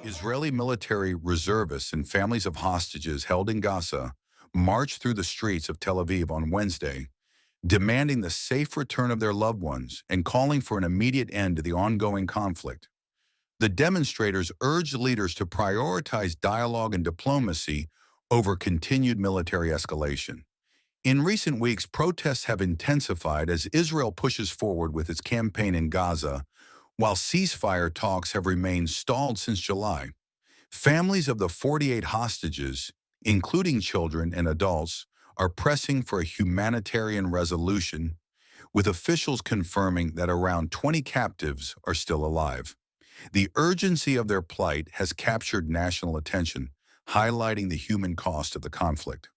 Israeli military reservists and families of hostages held in Gaza marched through the streets of Tel Aviv on Wednesday, demanding the safe return of their loved ones and calling for an immediate end to the ongoing conflict. The demonstrators urged leaders to prioritize dialogue and diplomacy over continued military escalation. In recent weeks, protests have intensified as Israel pushes forward with its campaign in Gaza, while ceasefire talks have remained stalled since July. Families of the 48 hostages, including children and adults, are pressing for a humanitarian resolution, with officials confirming that around 20 captives are still alive. The urgency of their plight has captured national attention, highlighting the human cost of the conflict.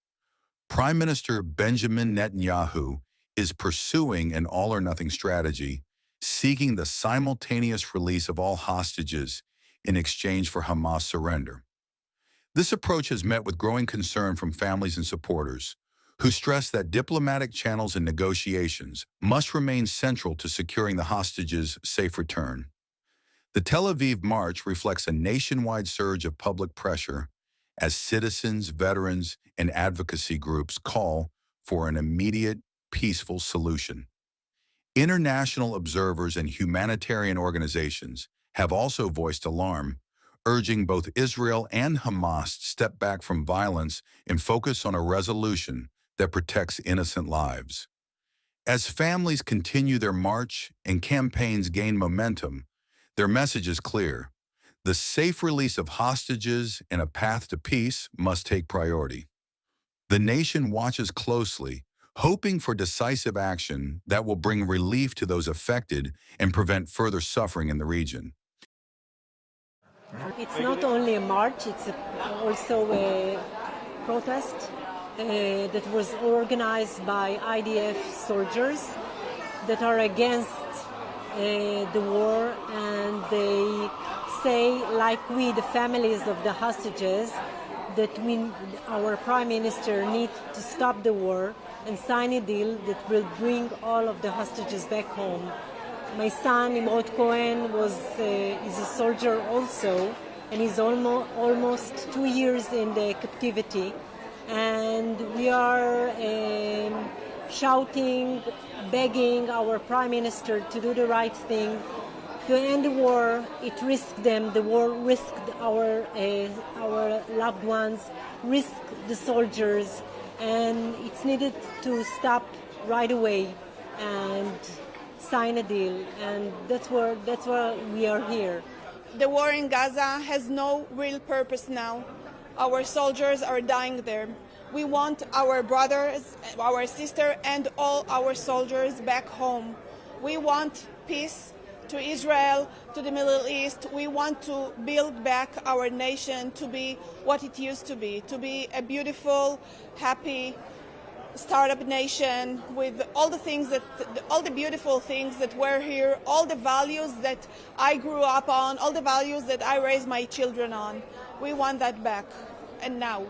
Prime Minister Benjamin Netanyahu is pursuing an all-or-nothing strategy, seeking the simultaneous release of all hostages in exchange for Hamas surrender. This approach has met with growing concern from families and supporters, who stress that diplomatic channels and negotiations must remain central to securing the hostages' safe return. The Tel Aviv march reflects a nationwide surge of public pressure as citizens, veterans, and advocacy groups call for an immediate, peaceful solution. International observers and humanitarian organizations have also voiced alarm, urging both Israel and Hamas to step back from violence and focus on a resolution that protects innocent lives. As families continue their march and campaigns gain momentum, their message is clear. The safe release of hostages and a path to peace must take priority. The nation watches closely, hoping for decisive action that will bring relief to those affected and prevent further suffering in the region. It's not only a march, it's also a protest that was organized by IDF soldiers that are against the war, and they say, like we, the families of the hostages, that our Prime Minister needs to stop the war and sign a deal that will bring all of the hostages back home. My son, Imrod Cohen, is a soldier also, and he's almost 2 years in the captivity. And we are shouting, begging our Prime Minister to do the right thing, to end the war. It risked them. The war risked our loved ones, risked the soldiers, and it's needed to stop right away and sign a deal. And that's why we are here. The war in Gaza has no real purpose now. Our soldiers are dying there. We want our brothers, our sisters, and all our soldiers back home. We want peace to Israel, to the Middle East. We want to build back our nation to be what it used to be a beautiful, happy startup nation with all the beautiful things that were here, all the values that I grew up on, all the values that I raised my children on. We want that back, and now.